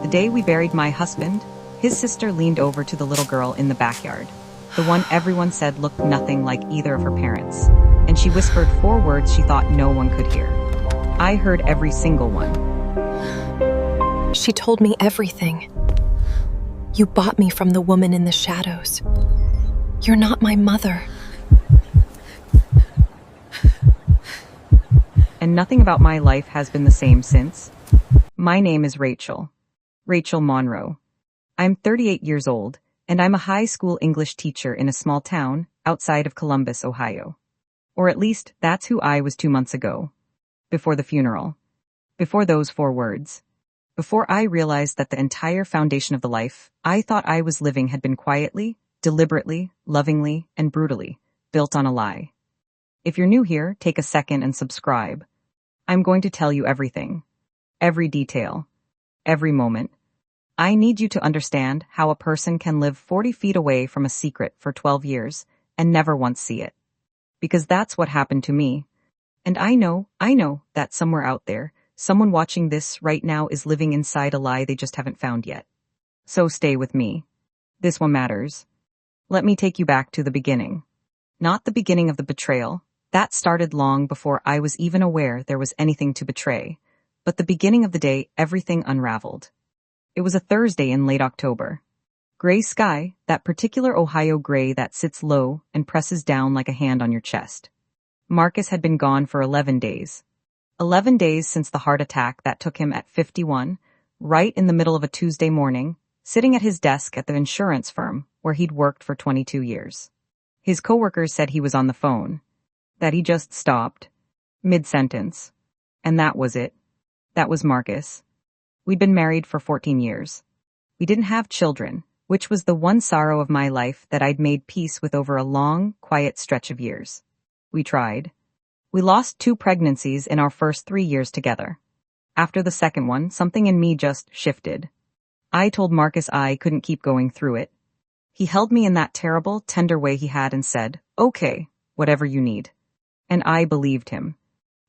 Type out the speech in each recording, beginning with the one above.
The day we buried my husband, his sister leaned over to the little girl in the backyard, the one everyone said looked nothing like either of her parents, and she whispered 4 words she thought no one could hear. I heard every single one. She told me everything. You bought me from the woman in the shadows. You're not my mother. And nothing about my life has been the same since. My name is Rachel. Rachel Monroe. I'm 38 years old, and I'm a high school English teacher in a small town outside of Columbus, Ohio. Or at least, that's who I was 2 months ago. Before the funeral. Before those 4 words. Before I realized that the entire foundation of the life I thought I was living had been quietly, deliberately, lovingly, and brutally built on a lie. If you're new here, take a second and subscribe. I'm going to tell you everything. Every detail. Every moment. I need you to understand how a person can live 40 feet away from a secret for 12 years and never once see it. Because that's what happened to me. And I know that somewhere out there, someone watching this right now is living inside a lie they just haven't found yet. So stay with me. This one matters. Let me take you back to the beginning. Not the beginning of the betrayal. That started long before I was even aware there was anything to betray. But the beginning of the day everything unraveled. It was a Thursday in late October. Gray sky, that particular Ohio gray that sits low and presses down like a hand on your chest. Marcus had been gone for 11 days. 11 days since the heart attack that took him at 51, right in the middle of a Tuesday morning, sitting at his desk at the insurance firm where he'd worked for 22 years. His coworkers said he was on the phone, that he just stopped, mid-sentence. And that was it. That was Marcus. We'd been married for 14 years. We didn't have children, which was the one sorrow of my life that I'd made peace with over a long, quiet stretch of years. We tried. We lost 2 pregnancies in our first 3 years together. After the second one, something in me just shifted. I told Marcus I couldn't keep going through it. He held me in that terrible, tender way he had and said, "Okay, whatever you need." And I believed him.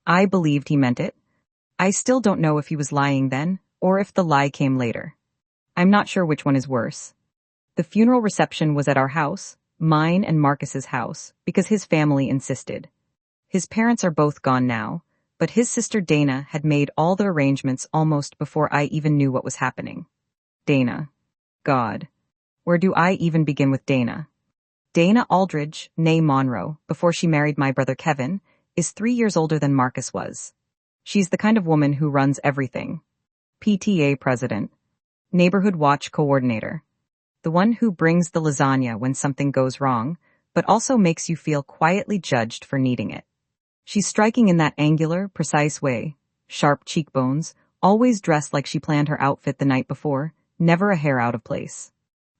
I believed he meant it. I still don't know if he was lying then, or if the lie came later. I'm not sure which one is worse. The funeral reception was at our house, mine and Marcus's house, because his family insisted. His parents are both gone now, but his sister Dana had made all the arrangements almost before I even knew what was happening. Dana. God. Where do I even begin with Dana? Dana Aldridge, née Monroe, before she married my brother Kevin, is 3 years older than Marcus was. She's the kind of woman who runs everything. PTA president. Neighborhood watch coordinator. The one who brings the lasagna when something goes wrong, but also makes you feel quietly judged for needing it. She's striking in that angular, precise way. Sharp cheekbones, always dressed like she planned her outfit the night before, never a hair out of place.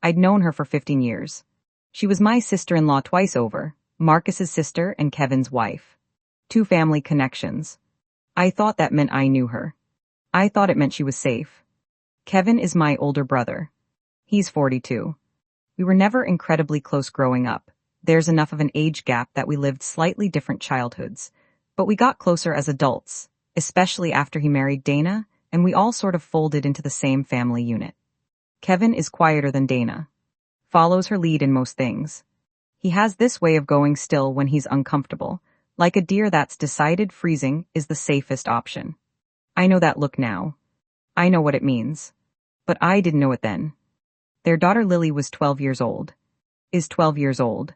I'd known her for 15 years. She was my sister-in-law twice over, Marcus's sister and Kevin's wife. 2 family connections. I thought that meant I knew her. I thought it meant she was safe. Kevin is my older brother. He's 42. We were never incredibly close growing up. There's enough of an age gap that we lived slightly different childhoods. But we got closer as adults, especially after he married Dana, and we all sort of folded into the same family unit. Kevin is quieter than Dana. Follows her lead in most things. He has this way of going still when he's uncomfortable, like a deer that's decided freezing is the safest option. I know that look now. I know what it means. But I didn't know it then. Their daughter Lily was 12 years old. Is 12 years old.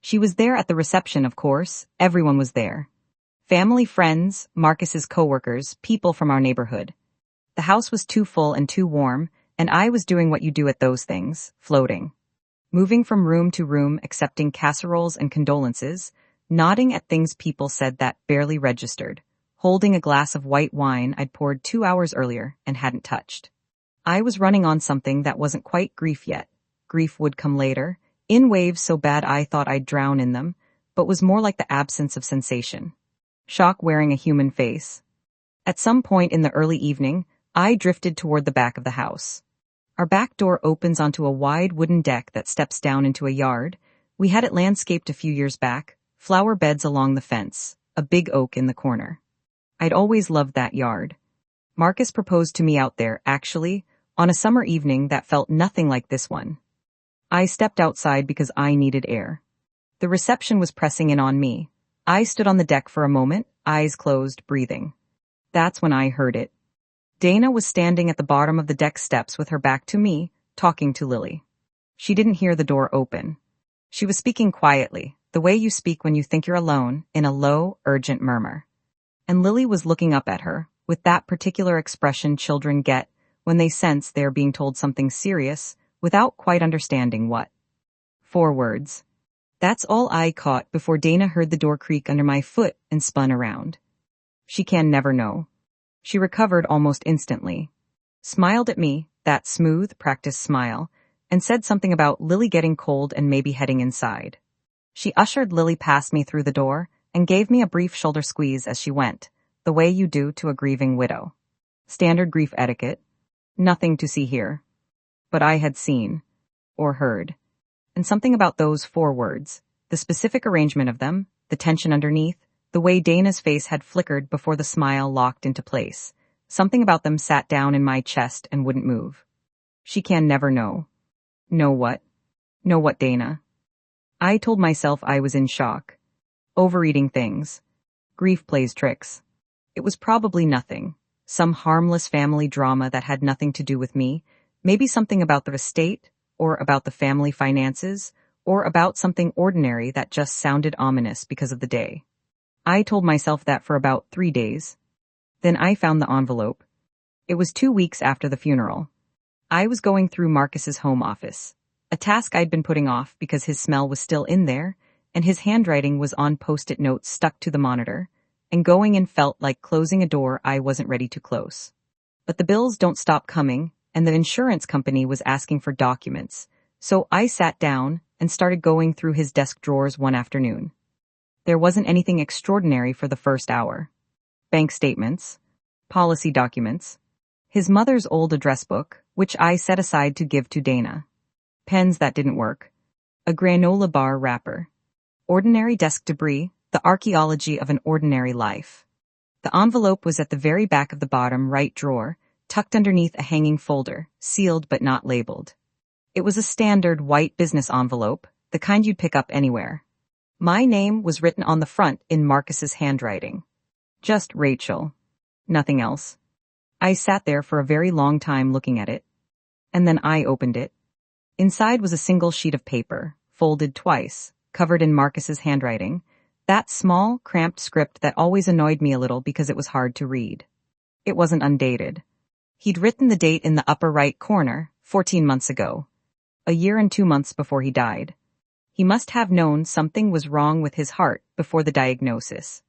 She was there at the reception, of course. Everyone was there. Family, friends, Marcus's coworkers, people from our neighborhood. The house was too full and too warm, and I was doing what you do at those things, floating. Moving from room to room, accepting casseroles and condolences, nodding at things people said that barely registered, holding a glass of white wine I'd poured 2 hours earlier and hadn't touched. I was running on something that wasn't quite grief yet. Grief would come later, in waves so bad I thought I'd drown in them, but was more like the absence of sensation. Shock wearing a human face. At some point in the early evening, I drifted toward the back of the house. Our back door opens onto a wide wooden deck that steps down into a yard. We had it landscaped a few years back, flower beds along the fence, a big oak in the corner. I'd always loved that yard. Marcus proposed to me out there, actually, on a summer evening that felt nothing like this one. I stepped outside because I needed air. The reception was pressing in on me. I stood on the deck for a moment, eyes closed, breathing. That's when I heard it. Dana was standing at the bottom of the deck steps with her back to me, talking to Lily. She didn't hear the door open. She was speaking quietly, the way you speak when you think you're alone, in a low, urgent murmur. And Lily was looking up at her, with that particular expression children get when they sense they are being told something serious, without quite understanding what. 4 words. That's all I caught before Dana heard the door creak under my foot and spun around. She can never know. She recovered almost instantly, smiled at me, that smooth, practiced smile, and said something about Lily getting cold and maybe heading inside. She ushered Lily past me through the door and gave me a brief shoulder squeeze as she went, the way you do to a grieving widow. Standard grief etiquette. Nothing to see here. But I had seen, or heard, and something about those 4 words, the specific arrangement of them, the tension underneath, the way Dana's face had flickered before the smile locked into place. Something about them sat down in my chest and wouldn't move. She can never know. Know what? Know what, Dana? I told myself I was in shock. Overeating things. Grief plays tricks. It was probably nothing. Some harmless family drama that had nothing to do with me. Maybe something about the estate, or about the family finances, or about something ordinary that just sounded ominous because of the day. I told myself that for about 3 days. Then I found the envelope. It was 2 weeks after the funeral. I was going through Marcus's home office, a task I'd been putting off because his smell was still in there, and his handwriting was on post-it notes stuck to the monitor, and going in felt like closing a door I wasn't ready to close. But the bills don't stop coming, and the insurance company was asking for documents, so I sat down and started going through his desk drawers one afternoon. There wasn't anything extraordinary for the first hour. Bank statements, policy documents, his mother's old address book, which I set aside to give to Dana, pens that didn't work, a granola bar wrapper, ordinary desk debris, the archaeology of an ordinary life. The envelope was at the very back of the bottom right drawer, tucked underneath a hanging folder, sealed but not labeled. It was a standard white business envelope, the kind you'd pick up anywhere. My name was written on the front in Marcus's handwriting. Just Rachel. Nothing else. I sat there for a very long time looking at it, and then I opened it. Inside was a single sheet of paper, folded twice, covered in Marcus's handwriting, that small, cramped script that always annoyed me a little because it was hard to read. It wasn't undated. He'd written the date in the upper right corner, 14 months ago, a year and 2 months before he died. He must have known something was wrong with his heart before the diagnosis.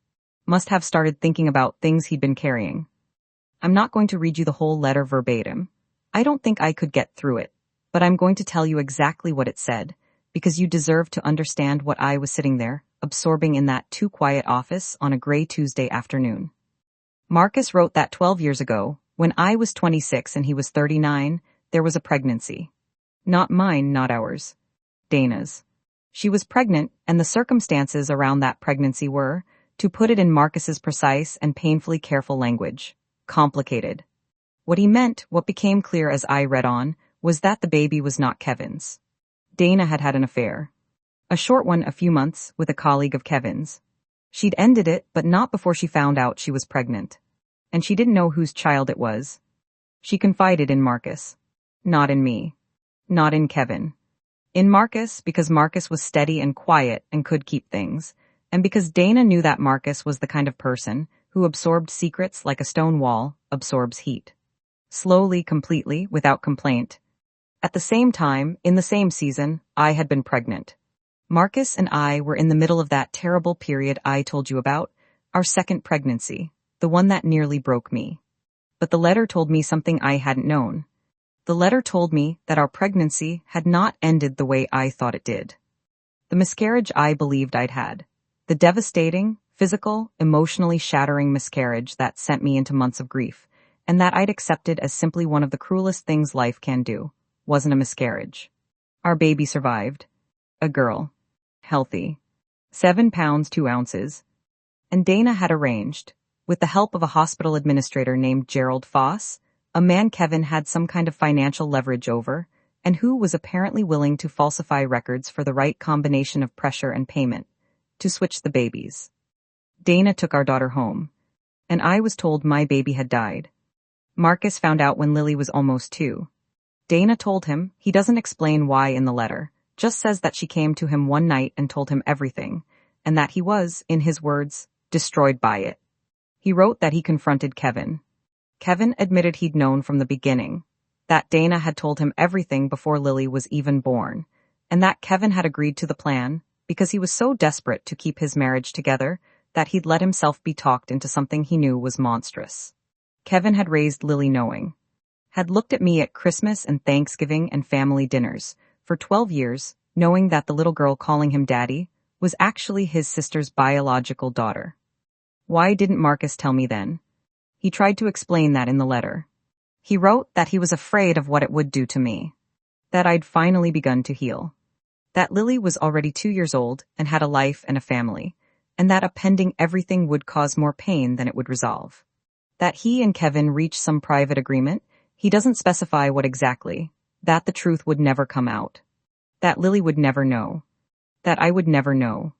Must have started thinking about things he'd been carrying. I'm not going to read you the whole letter verbatim. I don't think I could get through it, but I'm going to tell you exactly what it said, because you deserve to understand what I was sitting there, absorbing in that too quiet office on a gray Tuesday afternoon. Marcus wrote that 12 years ago, when I was 26 and he was 39, there was a pregnancy. Not mine, not ours. Dana's. She was pregnant, and the circumstances around that pregnancy were, to put it in Marcus's precise and painfully careful language, complicated. What he meant, what became clear as I read on, was that the baby was not Kevin's. Dana had had an affair. A short one a few months with a colleague of Kevin's. She'd ended it, but not before she found out she was pregnant. And she didn't know whose child it was. She confided in Marcus. Not in me. Not in Kevin. In Marcus, because Marcus was steady and quiet and could keep things, and because Dana knew that Marcus was the kind of person who absorbed secrets like a stone wall absorbs heat. Slowly, completely, without complaint. At the same time, in the same season, I had been pregnant. Marcus and I were in the middle of that terrible period I told you about, our second pregnancy, the one that nearly broke me. But the letter told me something I hadn't known. The letter told me that our pregnancy had not ended the way I thought it did. The miscarriage I believed I'd had. The devastating, physical, emotionally shattering miscarriage that sent me into months of grief, and that I'd accepted as simply one of the cruelest things life can do, wasn't a miscarriage. Our baby survived. A girl. Healthy. 7 pounds 2 ounces. And Dana had arranged, with the help of a hospital administrator named Gerald Foss, a man Kevin had some kind of financial leverage over, and who was apparently willing to falsify records for the right combination of pressure and payment, to switch the babies. Dana took our daughter home, and I was told my baby had died. Marcus found out when Lily was almost 2. Dana told him, he doesn't explain why in the letter, just says that she came to him one night and told him everything, and that he was, in his words, destroyed by it. He wrote that he confronted Kevin. Kevin admitted he'd known from the beginning that Dana had told him everything before Lily was even born, and that Kevin had agreed to the plan because he was so desperate to keep his marriage together that he'd let himself be talked into something he knew was monstrous. Kevin had raised Lily knowing, had looked at me at Christmas and Thanksgiving and family dinners for 12 years, knowing that the little girl calling him daddy was actually his sister's biological daughter. Why didn't Marcus tell me then? He tried to explain that in the letter. He wrote that he was afraid of what it would do to me, that I'd finally begun to heal, that Lily was already 2 years old and had a life and a family, and that appending everything would cause more pain than it would resolve. That he and Kevin reached some private agreement, he doesn't specify what exactly, that the truth would never come out, that Lily would never know, that I would never know,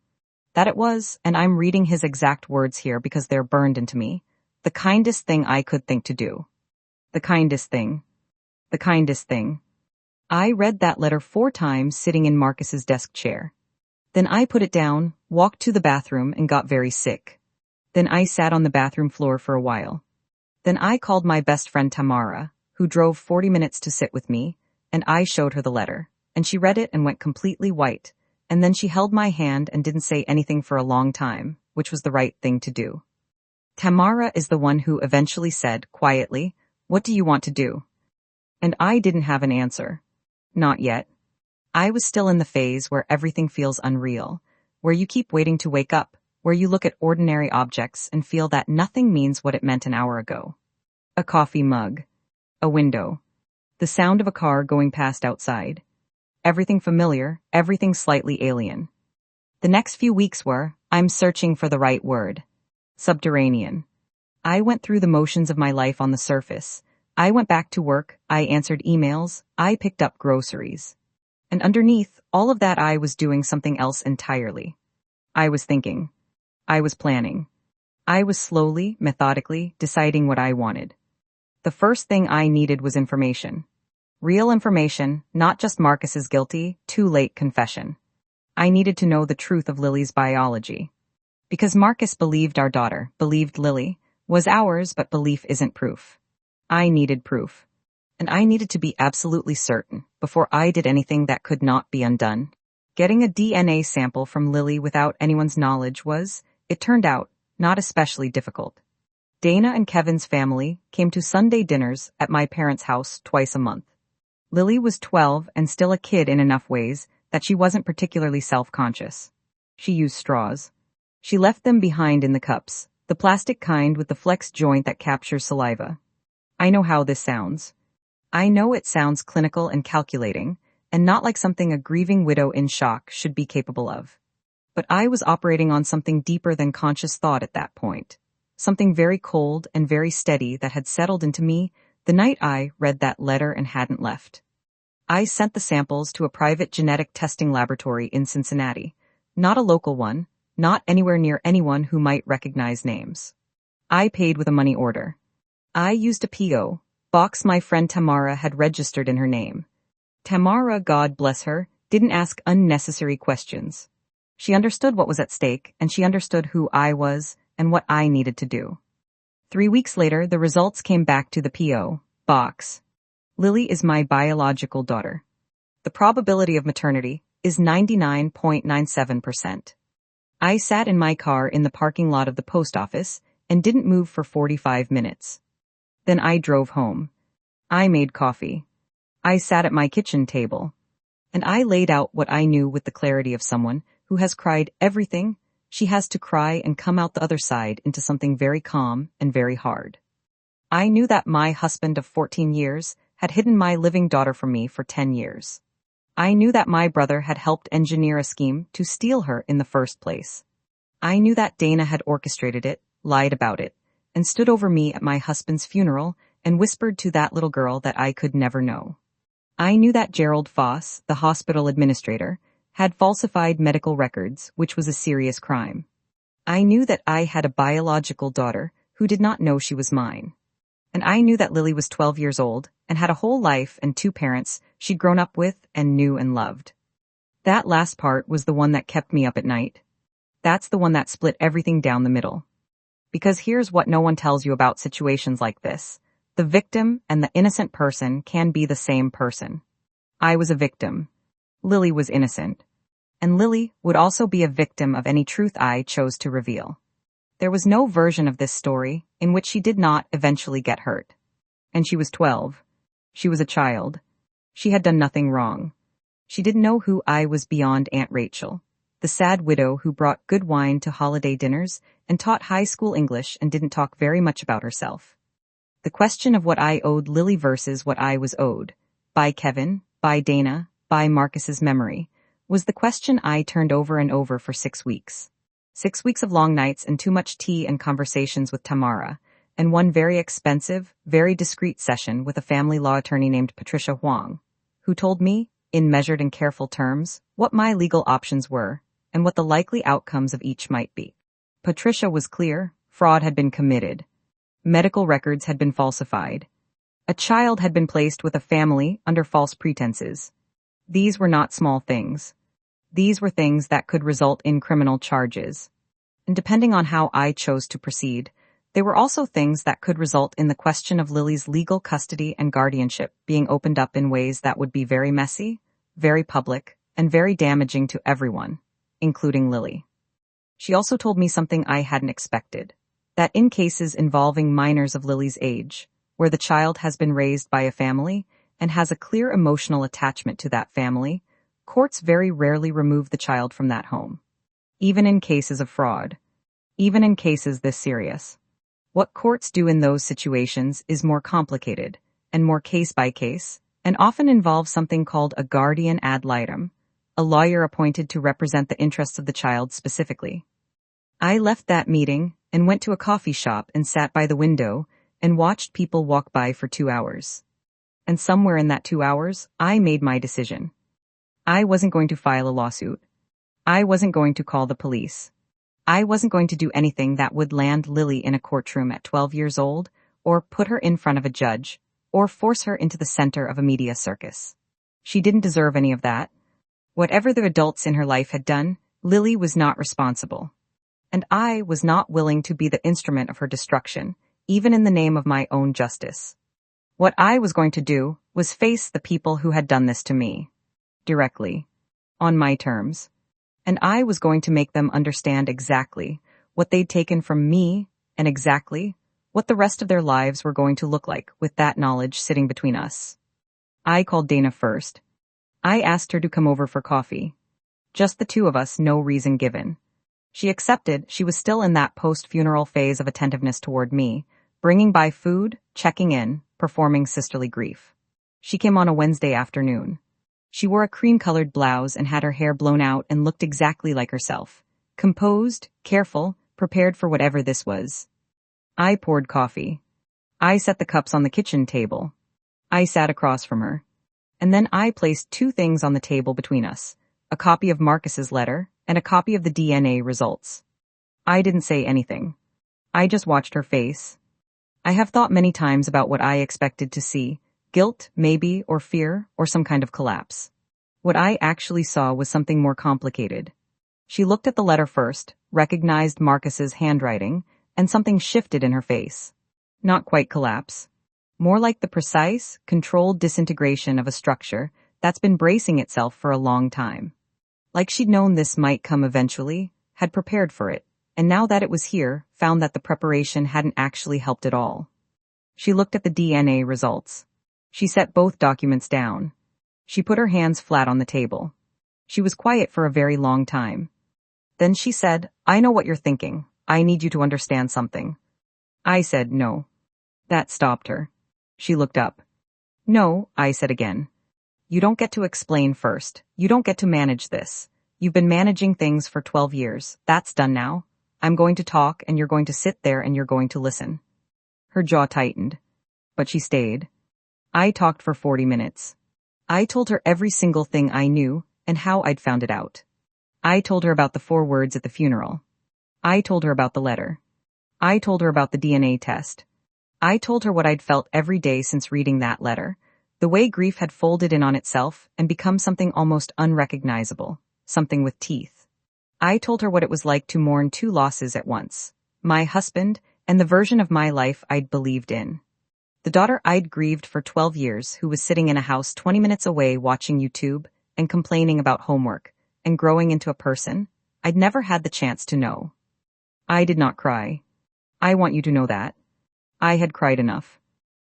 that it was, and I'm reading his exact words here because they're burned into me, the kindest thing I could think to do. The kindest thing. The kindest thing. I read that letter 4 times sitting in Marcus's desk chair. Then I put it down, walked to the bathroom, and got very sick. Then I sat on the bathroom floor for a while. Then I called my best friend Tamara, who drove 40 minutes to sit with me, and I showed her the letter, and she read it and went completely white, and then she held my hand and didn't say anything for a long time, which was the right thing to do. Tamara is the one who eventually said, quietly, "What do you want to do?" And I didn't have an answer. Not yet. I was still in the phase where everything feels unreal, where you keep waiting to wake up, where you look at ordinary objects and feel that nothing means what it meant an hour ago. A coffee mug. A window. The sound of a car going past outside. Everything familiar, everything slightly alien. The next few weeks were, I'm searching for the right word. Subterranean. I went through the motions of my life on the surface. I went back to work, I answered emails, I picked up groceries. And underneath all of that I was doing something else entirely. I was thinking. I was planning. I was slowly, methodically, deciding what I wanted. The first thing I needed was information. Real information, not just Marcus's guilty, too late confession. I needed to know the truth of Lily's biology. Because Marcus believed our daughter, believed Lily, was ours, but belief isn't proof. I needed proof. And I needed to be absolutely certain, before I did anything that could not be undone. Getting a DNA sample from Lily without anyone's knowledge was, it turned out, not especially difficult. Dana and Kevin's family came to Sunday dinners at my parents' house twice a month. Lily was 12 and still a kid in enough ways that she wasn't particularly self-conscious. She used straws. She left them behind in the cups, the plastic kind with the flex joint that captures saliva. I know how this sounds. I know it sounds clinical and calculating, and not like something a grieving widow in shock should be capable of. But I was operating on something deeper than conscious thought at that point. Something very cold and very steady that had settled into me the night I read that letter and hadn't left. I sent the samples to a private genetic testing laboratory in Cincinnati, not a local one, not anywhere near anyone who might recognize names. I paid with a money order. I used a P.O. box my friend Tamara had registered in her name. Tamara, God bless her, didn't ask unnecessary questions. She understood what was at stake, and she understood who I was and what I needed to do. 3 weeks later, the results came back to the P.O. box. Lily is my biological daughter. The probability of maternity is 99.97%. I sat in my car in the parking lot of the post office and didn't move for 45 minutes. Then I drove home. I made coffee. I sat at my kitchen table. And I laid out what I knew with the clarity of someone who has cried everything she has to cry and come out the other side into something very calm and very hard. I knew that my husband of 14 years had hidden my living daughter from me for 10 years. I knew that my brother had helped engineer a scheme to steal her in the first place. I knew that Dana had orchestrated it, lied about it, and stood over me at my husband's funeral and whispered to that little girl that I could never know. I knew that Gerald Foss, the hospital administrator, had falsified medical records, which was a serious crime. I knew that I had a biological daughter who did not know she was mine. And I knew that Lily was 12 years old and had a whole life and two parents she'd grown up with and knew and loved. That last part was the one that kept me up at night. That's the one that split everything down the middle. Because here's what no one tells you about situations like this. The victim and the innocent person can be the same person. I was a victim. Lily was innocent. And Lily would also be a victim of any truth I chose to reveal. There was no version of this story in which she did not eventually get hurt. And she was 12. She was a child. She had done nothing wrong. She didn't know who I was beyond Aunt Rachel, the sad widow who brought good wine to holiday dinners and taught high school English and didn't talk very much about herself. The question of what I owed Lily versus what I was owed, by Kevin, by Dana, by Marcus's memory, was the question I turned over and over for 6 weeks. 6 weeks of long nights and too much tea and conversations with Tamara, and one very expensive, very discreet session with a family law attorney named Patricia Huang, who told me, in measured and careful terms, what my legal options were and what the likely outcomes of each might be. Patricia was clear. Fraud had been committed. Medical records had been falsified. A child had been placed with a family under false pretenses. These were not small things. These were things that could result in criminal charges. And depending on how I chose to proceed, they were also things that could result in the question of Lily's legal custody and guardianship being opened up in ways that would be very messy, very public, and very damaging to everyone, including Lily. She also told me something I hadn't expected, that in cases involving minors of Lily's age, where the child has been raised by a family and has a clear emotional attachment to that family, courts very rarely remove the child from that home. Even in cases of fraud. Even in cases this serious. What courts do in those situations is more complicated, and more case by case, and often involves something called a guardian ad litem, a lawyer appointed to represent the interests of the child specifically. I left that meeting and went to a coffee shop and sat by the window and watched people walk by for 2 hours. And somewhere in that 2 hours, I made my decision. I wasn't going to file a lawsuit. I wasn't going to call the police. I wasn't going to do anything that would land Lily in a courtroom at 12 years old, or put her in front of a judge, or force her into the center of a media circus. She didn't deserve any of that. Whatever the adults in her life had done, Lily was not responsible. And I was not willing to be the instrument of her destruction, even in the name of my own justice. What I was going to do was face the people who had done this to me. Directly. On my terms. And I was going to make them understand exactly what they'd taken from me and exactly what the rest of their lives were going to look like with that knowledge sitting between us. I called Dana first. I asked her to come over for coffee. Just the two of us, no reason given. She accepted. She was still in that post-funeral phase of attentiveness toward me, bringing by food, checking in, performing sisterly grief. She came on a Wednesday afternoon. She wore a cream-colored blouse and had her hair blown out and looked exactly like herself. Composed, careful, prepared for whatever this was. I poured coffee. I set the cups on the kitchen table. I sat across from her. And then I placed 2 things on the table between us, a copy of Marcus's letter and a copy of the DNA results. I didn't say anything. I just watched her face. I have thought many times about what I expected to see. Guilt, maybe, or fear, or some kind of collapse. What I actually saw was something more complicated. She looked at the letter first, recognized Marcus's handwriting, and something shifted in her face. Not quite collapse. More like the precise, controlled disintegration of a structure that's been bracing itself for a long time. Like she'd known this might come eventually, had prepared for it, and now that it was here, found that the preparation hadn't actually helped at all. She looked at the DNA results. She set both documents down. She put her hands flat on the table. She was quiet for a very long time. Then she said, "I know what you're thinking. I need you to understand something." I said, "No." That stopped her. She looked up. "No," I said again. "You don't get to explain first. You don't get to manage this. You've been managing things for 12 years. That's done now. I'm going to talk and you're going to sit there and you're going to listen." Her jaw tightened. But she stayed. I talked for 40 minutes. I told her every single thing I knew and how I'd found it out. I told her about the 4 words at the funeral. I told her about the letter. I told her about the DNA test. I told her what I'd felt every day since reading that letter, the way grief had folded in on itself and become something almost unrecognizable, something with teeth. I told her what it was like to mourn 2 losses at once, my husband and the version of my life I'd believed in. The daughter I'd grieved for 12 years who was sitting in a house 20 minutes away watching YouTube and complaining about homework and growing into a person I'd never had the chance to know. I did not cry. I want you to know that. I had cried enough.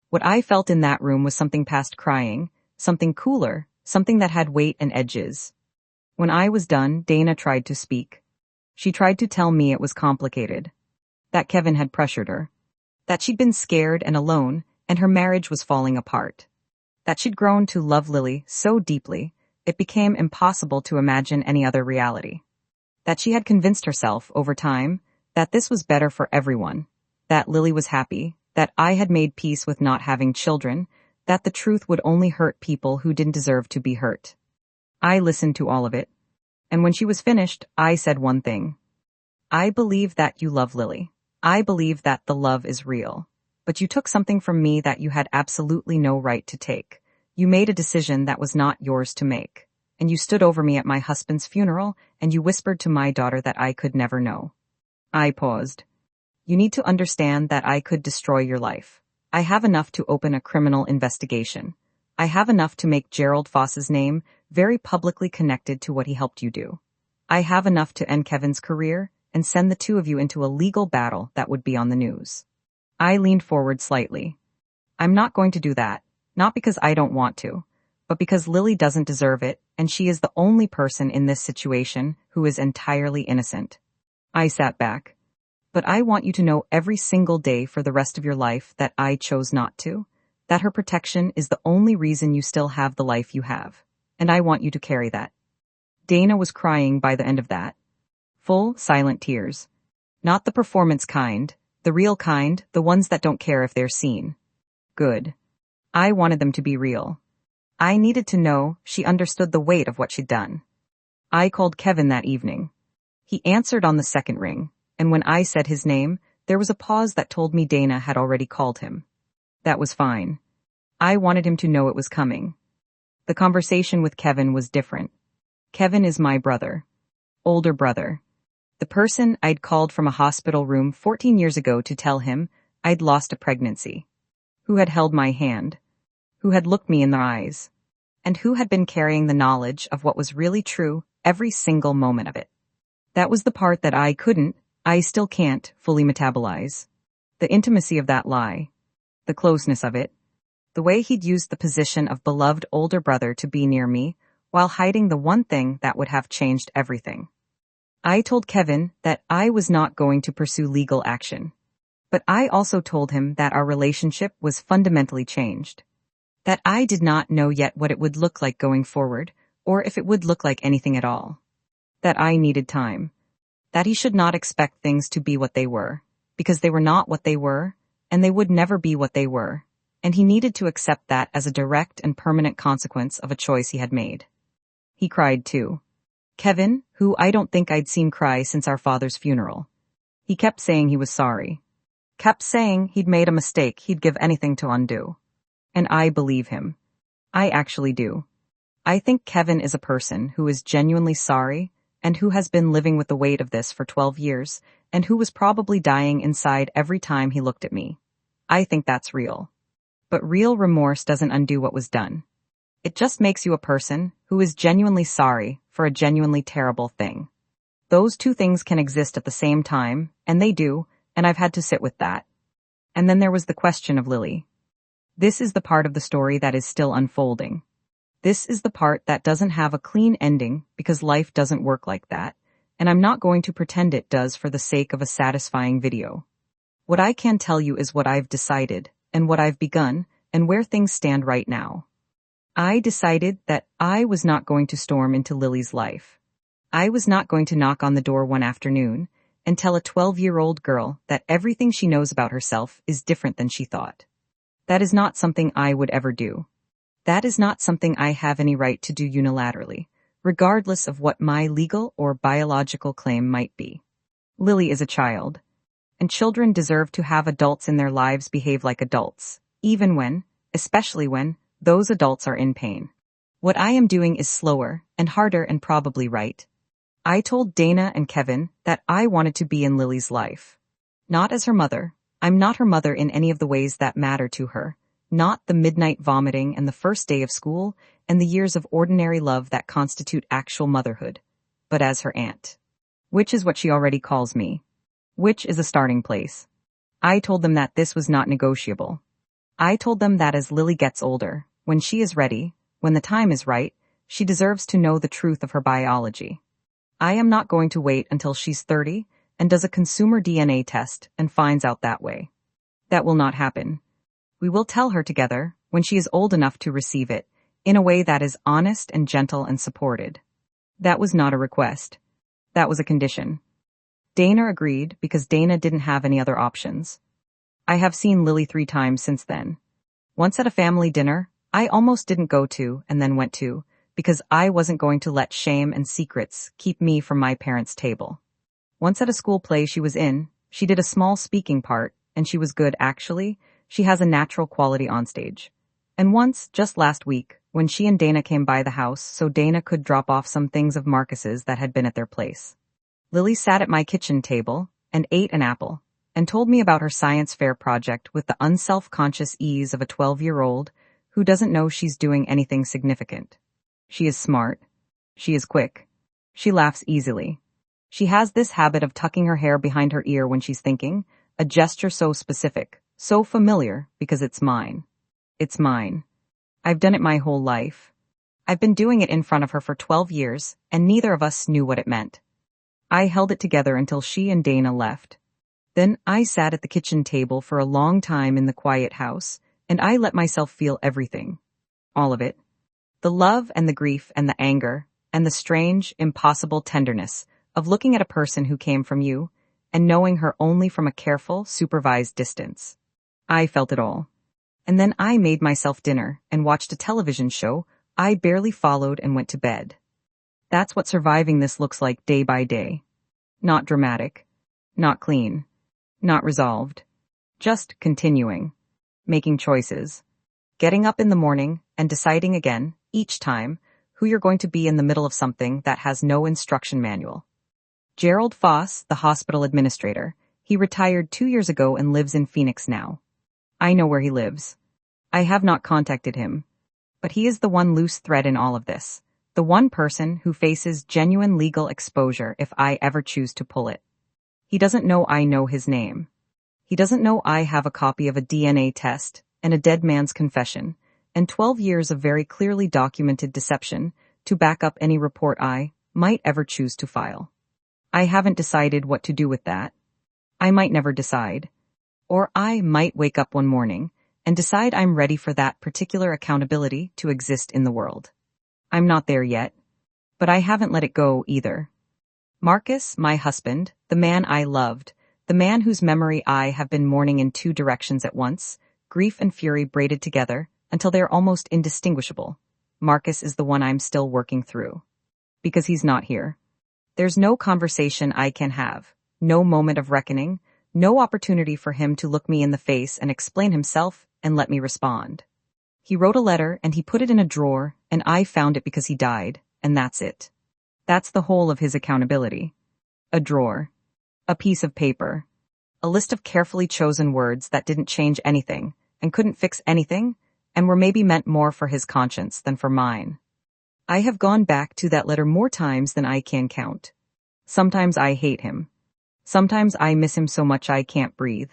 What I felt in that room was something past crying, something cooler, something that had weight and edges. When I was done, Dana tried to speak. She tried to tell me it was complicated. That Kevin had pressured her. That she'd been scared and alone, and her marriage was falling apart. That she'd grown to love Lily so deeply, it became impossible to imagine any other reality. That she had convinced herself, over time, that this was better for everyone. That Lily was happy, that I had made peace with not having children, that the truth would only hurt people who didn't deserve to be hurt. I listened to all of it, and when she was finished, I said one thing. I believe that you love Lily. I believe that the love is real. But you took something from me that you had absolutely no right to take. You made a decision that was not yours to make. And you stood over me at my husband's funeral, and you whispered to my daughter that I could never know. I paused. You need to understand that I could destroy your life. I have enough to open a criminal investigation. I have enough to make Gerald Foss's name very publicly connected to what he helped you do. I have enough to end Kevin's career and send the 2 of you into a legal battle that would be on the news. I leaned forward slightly. I'm not going to do that, not because I don't want to, but because Lily doesn't deserve it, and she is the only person in this situation who is entirely innocent. I sat back. But I want you to know every single day for the rest of your life that I chose not to, that her protection is the only reason you still have the life you have, and I want you to carry that. Dana was crying by the end of that. Full, silent tears. Not the performance kind, the real kind, the ones that don't care if they're seen. Good. I wanted them to be real. I needed to know she understood the weight of what she'd done. I called Kevin that evening. He answered on the 2nd ring. And when I said his name, there was a pause that told me Dana had already called him. That was fine. I wanted him to know it was coming. The conversation with Kevin was different. Kevin is my brother. Older brother. The person I'd called from a hospital room 14 years ago to tell him I'd lost a pregnancy. Who had held my hand. Who had looked me in the eyes. And who had been carrying the knowledge of what was really true every single moment of it. That was the part that I still can't fully metabolize. The intimacy of that lie. The closeness of it. The way he'd used the position of beloved older brother to be near me, while hiding the one thing that would have changed everything. I told Kevin that I was not going to pursue legal action. But I also told him that our relationship was fundamentally changed. That I did not know yet what it would look like going forward, or if it would look like anything at all. That I needed time. That he should not expect things to be what they were, because they were not what they were, and they would never be what they were, and he needed to accept that as a direct and permanent consequence of a choice he had made. He cried too. Kevin, who I don't think I'd seen cry since our father's funeral. He kept saying he was sorry. Kept saying he'd made a mistake he'd give anything to undo. And I believe him. I actually do. I think Kevin is a person who is genuinely sorry, and who has been living with the weight of this for 12 years, and who was probably dying inside every time he looked at me. I think that's real. But real remorse doesn't undo what was done. It just makes you a person who is genuinely sorry for a genuinely terrible thing. Those 2 things can exist at the same time, and they do, and I've had to sit with that. And then there was the question of Lily. This is the part of the story that is still unfolding. This is the part that doesn't have a clean ending because life doesn't work like that, and I'm not going to pretend it does for the sake of a satisfying video. What I can tell you is what I've decided, and what I've begun, and where things stand right now. I decided that I was not going to storm into Lily's life. I was not going to knock on the door one afternoon and tell a 12-year-old girl that everything she knows about herself is different than she thought. That is not something I would ever do. That is not something I have any right to do unilaterally, regardless of what my legal or biological claim might be. Lily is a child, and children deserve to have adults in their lives behave like adults, even when, especially when, those adults are in pain. What I am doing is slower and harder and probably right. I told Dana and Kevin that I wanted to be in Lily's life. Not as her mother. I'm not her mother in any of the ways that matter to her. Not the midnight vomiting and the first day of school and the years of ordinary love that constitute actual motherhood, but as her aunt. Which is what she already calls me. Which is a starting place. I told them that this was not negotiable. I told them that as Lily gets older, when she is ready, when the time is right, she deserves to know the truth of her biology. I am not going to wait until she's 30 and does a consumer DNA test and finds out that way. That will not happen. We will tell her together, when she is old enough to receive it, in a way that is honest and gentle and supported. That was not a request. That was a condition. Dana agreed because Dana didn't have any other options. I have seen Lily 3 times since then. Once at a family dinner, I almost didn't go to and then went to, because I wasn't going to let shame and secrets keep me from my parents' table. Once at a school play she was in, she did a small speaking part, and she was good actually. She has a natural quality on stage. And once, just last week, when she and Dana came by the house so Dana could drop off some things of Marcus's that had been at their place. Lily sat at my kitchen table and ate an apple and told me about her science fair project with the unself-conscious ease of a 12-year-old who doesn't know she's doing anything significant. She is smart. She is quick. She laughs easily. She has this habit of tucking her hair behind her ear when she's thinking, a gesture so specific, so familiar, because it's mine. It's mine. I've done it my whole life. I've been doing it in front of her for 12 years, and neither of us knew what it meant. I held it together until she and Dana left. Then I sat at the kitchen table for a long time in the quiet house, and I let myself feel everything. All of it. The love and the grief and the anger, and the strange, impossible tenderness of looking at a person who came from you, and knowing her only from a careful, supervised distance. I felt it all. And then I made myself dinner and watched a television show I barely followed and went to bed. That's what surviving this looks like day by day. Not dramatic. Not clean. Not resolved. Just continuing. Making choices. Getting up in the morning and deciding again, each time, who you're going to be in the middle of something that has no instruction manual. Gerald Foss, the hospital administrator, he retired 2 years ago and lives in Phoenix now. I know where he lives. I have not contacted him. But he is the one loose thread in all of this. The one person who faces genuine legal exposure if I ever choose to pull it. He doesn't know I know his name. He doesn't know I have a copy of a DNA test and a dead man's confession and 12 years of very clearly documented deception to back up any report I might ever choose to file. I haven't decided what to do with that. I might never decide. Or I might wake up one morning and decide I'm ready for that particular accountability to exist in the world. I'm not there yet, but I haven't let it go either. Marcus, my husband, the man I loved, the man whose memory I have been mourning in 2 directions at once, grief and fury braided together until they are almost indistinguishable. Marcus is the one I'm still working through. Because he's not here. There's no conversation I can have, no moment of reckoning, no opportunity for him to look me in the face and explain himself and let me respond. He wrote a letter and he put it in a drawer, and I found it because he died, and that's it. That's the whole of his accountability. A drawer. A piece of paper. A list of carefully chosen words that didn't change anything, and couldn't fix anything, and were maybe meant more for his conscience than for mine. I have gone back to that letter more times than I can count. Sometimes I hate him. Sometimes I miss him so much I can't breathe.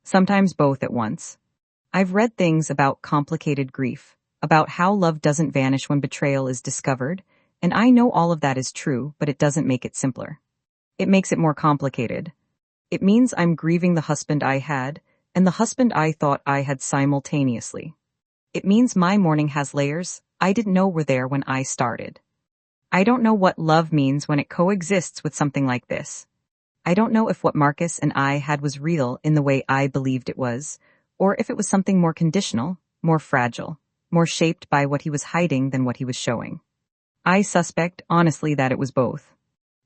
Sometimes both at once. I've read things about complicated grief, about how love doesn't vanish when betrayal is discovered, and I know all of that is true, but it doesn't make it simpler. It makes it more complicated. It means I'm grieving the husband I had, and the husband I thought I had simultaneously. It means my mourning has layers I didn't know were there when I started. I don't know what love means when it coexists with something like this. I don't know if what Marcus and I had was real in the way I believed it was, or if it was something more conditional, more fragile, more shaped by what he was hiding than what he was showing. I suspect, honestly, that it was both.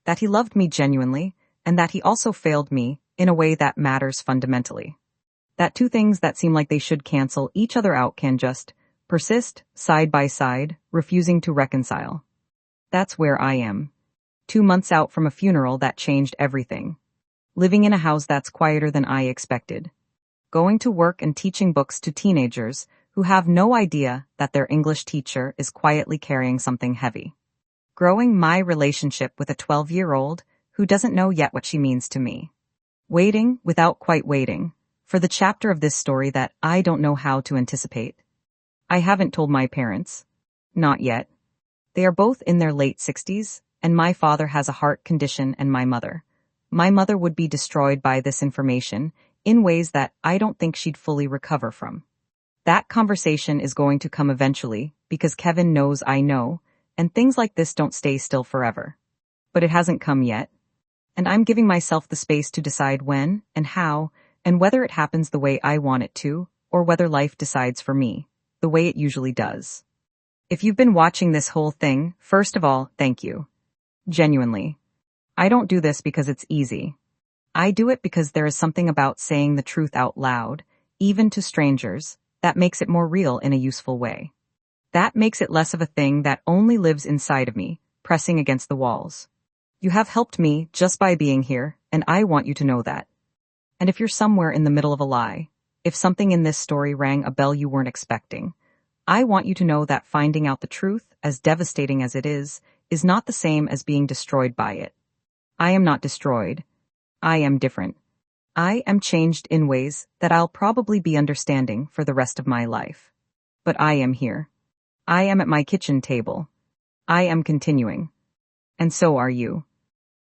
That he loved me genuinely, and that he also failed me in a way that matters fundamentally. That two things that seem like they should cancel each other out can just persist, side by side, refusing to reconcile. That's where I am. 2 months out from a funeral that changed everything. Living in a house that's quieter than I expected. Going to work and teaching books to teenagers who have no idea that their English teacher is quietly carrying something heavy. Growing my relationship with a 12-year-old who doesn't know yet what she means to me. Waiting, without quite waiting, for the chapter of this story that I don't know how to anticipate. I haven't told my parents. Not yet. They are both in their late 60s, and my father has a heart condition and my mother. My mother would be destroyed by this information in ways that I don't think she'd fully recover from. That conversation is going to come eventually because Kevin knows I know, and things like this don't stay still forever. But it hasn't come yet, and I'm giving myself the space to decide when and how and whether it happens the way I want it to or whether life decides for me, the way it usually does. If you've been watching this whole thing, first of all, thank you. Genuinely. I don't do this because it's easy. I do it because there is something about saying the truth out loud, even to strangers, that makes it more real in a useful way. That makes it less of a thing that only lives inside of me, pressing against the walls. You have helped me just by being here, and I want you to know that. And if you're somewhere in the middle of a lie, if something in this story rang a bell you weren't expecting, I want you to know that finding out the truth, as devastating as it is not the same as being destroyed by it. I am not destroyed. I am different. I am changed in ways that I'll probably be understanding for the rest of my life. But I am here. I am at my kitchen table. I am continuing. And so are you.